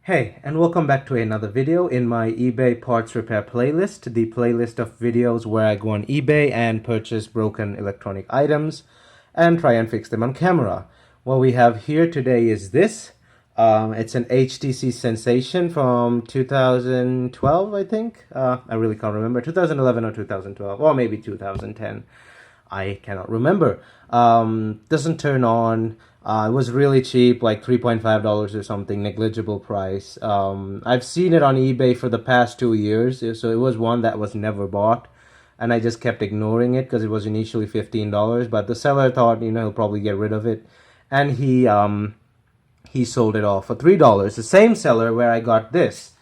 Hey, and welcome back to another video in my eBay parts repair playlist, the playlist of videos where I go on eBay and purchase broken electronic items and try and fix them on camera. What we have here today is this. It's an HTC Sensation from 2012, I think. I really can't remember. 2011 or 2012, or maybe 2010. I cannot remember. Doesn't turn on. It was really cheap, like $3.5 or something, negligible price. I've seen it on eBay for the past 2 years, so it was one that was never bought, and I just kept ignoring it because it was initially $15. But the seller thought, he'll probably get rid of it, and he sold it off for $3. The same seller where I got this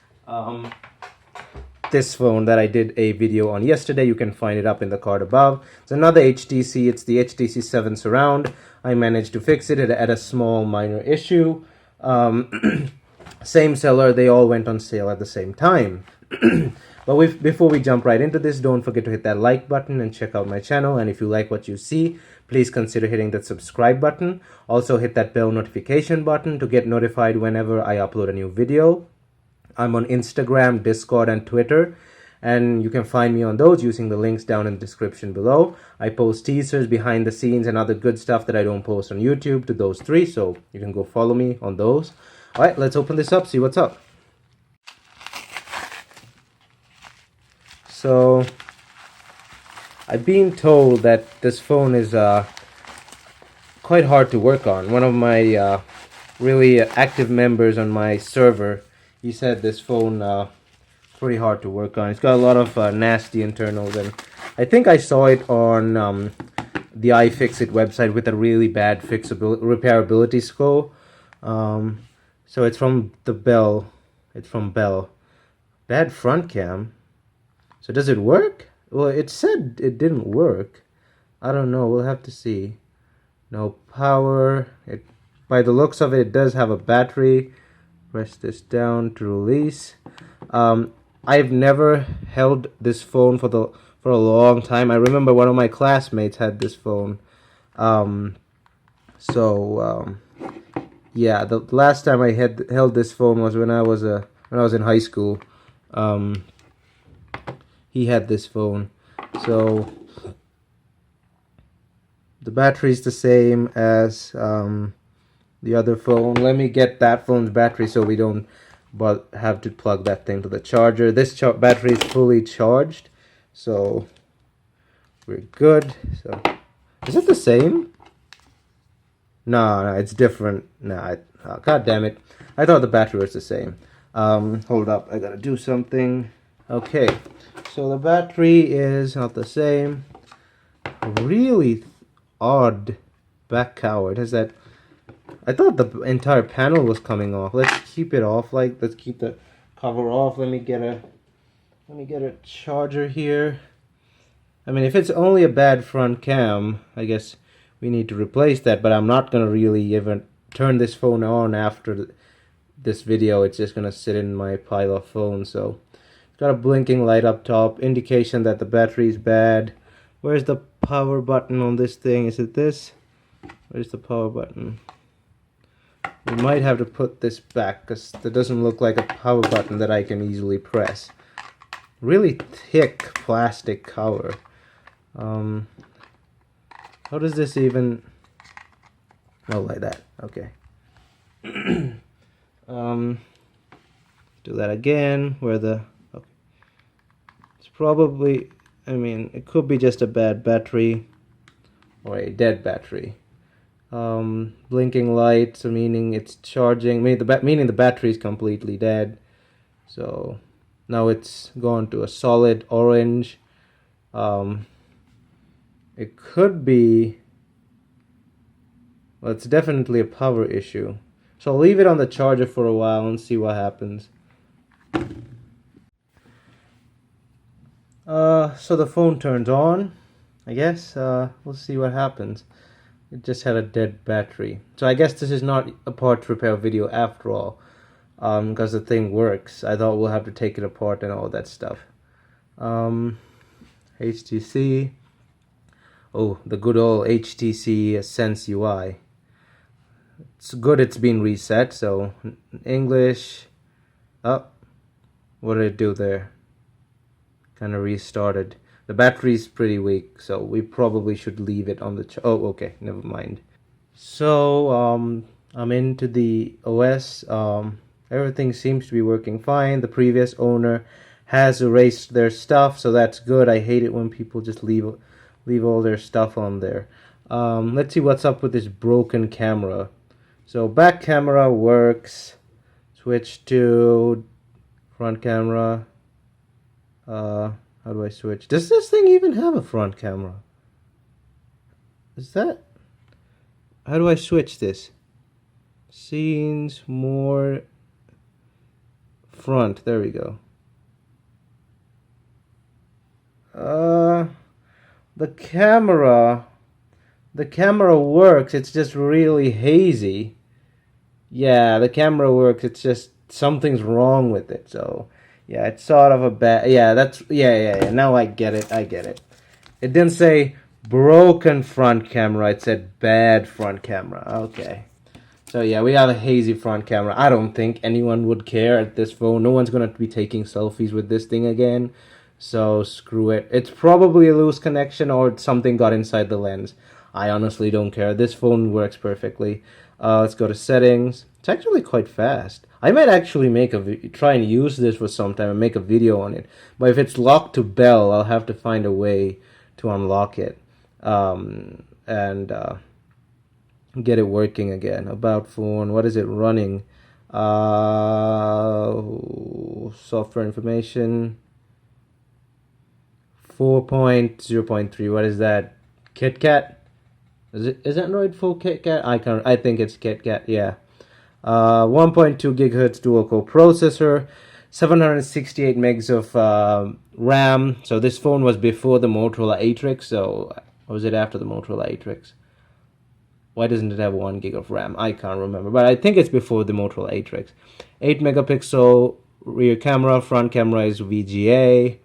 phone that I did a video on yesterday. You can find it up in the card above. It's another HTC. It's the HTC 7 Surround. I managed to fix it. It had a small minor issue. Same seller. They all went on sale at the same time. But before we jump right into this, don't forget to hit that like button and check out my channel. And if you like what you see, please consider hitting that subscribe button. Also hit that bell notification button to get notified whenever I upload a new video. I'm on Instagram, Discord, and Twitter, and you can find me on those using the links down in the description below. I post teasers, behind the scenes, and other good stuff that I don't post on YouTube to those three, so you can go follow me on those. Alright, let's open this up, see what's up. So, I've been told that this phone is quite hard to work on. One of my really active members on my server, he said this phone pretty hard to work on. It's got a lot of nasty internals, and I think I saw it on the iFixit website with a really bad repairability score. So it's from Bell. It's from Bell. Bad front cam. So does it work? Well, it said it didn't work. I don't know. We'll have to see. No power. By the looks of it, it does have a battery. Press this down to release. I've never held this phone for a long time. I remember one of my classmates had this phone. Yeah, the last time I held this phone was when I was in high school. He had this phone. So the battery's the same as the other phone. Let me get that phone's battery so we don't have to plug that thing to the charger. This battery is fully charged, so we're good. So is it the same? No, it's different. God damn it, I thought the battery was the same. Hold up, I gotta do something. Okay, so the battery is not the same. Really odd back cover. It has that. I thought the entire panel was coming off. Let's keep it off. Let's keep the cover off. Let me get a charger here. I mean, if it's only a bad front cam, I guess we need to replace that. But I'm not gonna really even turn this phone on after this video. It's just gonna sit in my pile of phones. So it's got a blinking light up top, indication that the battery is bad. Where's the power button on this thing? Is it this? Where's the power button? We might have to put this back because that doesn't look like a power button that I can easily press. Really thick plastic cover. How does this even... Oh, like that. Okay. Do that again. Okay. It's probably... I mean, it could be just a bad battery or a dead battery. Blinking lights, so meaning it's charging, meaning the battery is completely dead. So now it's gone to a solid orange. It could be, well, it's definitely a power issue. So I'll leave it on the charger for a while and see what happens. So the phone turns on, I guess. We'll see what happens. It just had a dead battery. So I guess this is not a part repair video after all, because the thing works. I thought we'll have to take it apart and all that stuff. HTC. Oh, the good old HTC Sense UI. It's good it's been reset, so English. Oh, what did it do there? Kind of restarted. The battery's pretty weak, so we probably should leave it on the oh, okay, never mind. So, I'm into the OS. Everything seems to be working fine. The previous owner has erased their stuff, so that's good. I hate it when people just leave all their stuff on there. Let's see what's up with this broken camera. So back camera works. Switch to front camera. How do I switch? Does this thing even have a front camera? Is that? How do I switch this? Scenes, more, front. There we go. The camera. The camera works. It's just really hazy. Yeah, the camera works. It's just something's wrong with it. So, yeah, it's sort of a bad. Yeah, that's. Yeah. Now I get it. I get it. It didn't say broken front camera. It said bad front camera. Okay. So yeah, we have a hazy front camera. I don't think anyone would care at this phone. No one's gonna be taking selfies with this thing again. So screw it. It's probably a loose connection or something got inside the lens. I honestly don't care. This phone works perfectly. Let's go to settings. It's actually quite fast. I might actually try and use this for some time and make a video on it. But if it's locked to Bell, I'll have to find a way to unlock it and get it working again. About phone. What is it running? Software information. 4.0.3. What is that? KitKat? Is Android full KitKat? I think it's KitKat. Yeah. 1.2 gigahertz dual core processor, 768 megs of RAM. So this phone was before the Motorola Atrix. So or was it after the Motorola Atrix? Why doesn't it have 1 gig of RAM? I can't remember, but I think it's before the Motorola Atrix. 8 megapixel rear camera, front camera is VGA.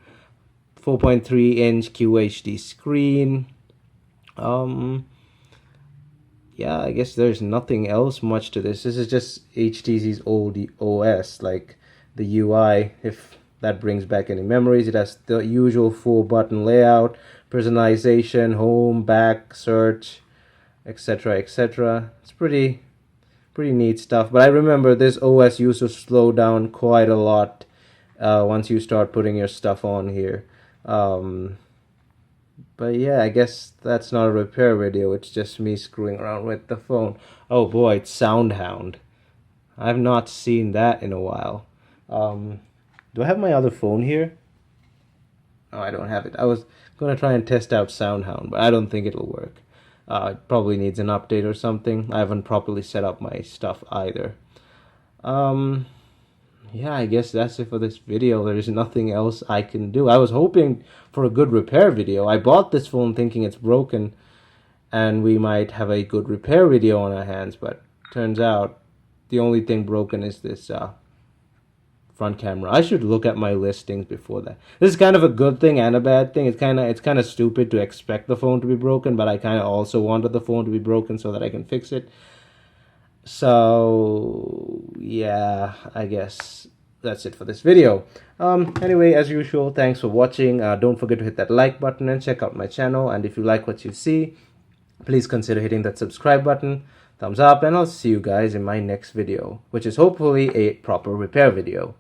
4.3 inch QHD screen. Yeah, I guess there's nothing else much to this. This is just HTC's old OS, like the UI. If that brings back any memories, it has the usual 4-button layout, personalization, home, back, search, etc., etc. It's pretty neat stuff. But I remember this OS used to slow down quite a lot once you start putting your stuff on here. But yeah, I guess that's not a repair video. It's just me screwing around with the phone. Oh boy, it's SoundHound. I've not seen that in a while. Do I have my other phone here? No, I don't have it. I was going to try and test out SoundHound, but I don't think it'll work. It probably needs an update or something. I haven't properly set up my stuff either. Yeah, I guess that's it for this video. There's nothing else I can do. I was hoping for a good repair video. I bought this phone thinking it's broken and we might have a good repair video on our hands, but turns out the only thing broken is this front camera. I should look at my listings before that. This is kind of a good thing and a bad thing. It's kind of stupid to expect the phone to be broken, but I kind of also wanted the phone to be broken so that I can fix it. So yeah, I guess that's it for this video. Anyway, as usual, thanks for watching. Don't forget to hit that like button and check out my channel. And if you like what you see, please consider hitting that subscribe button. Thumbs up, and I'll see you guys in my next video, which is hopefully a proper repair video.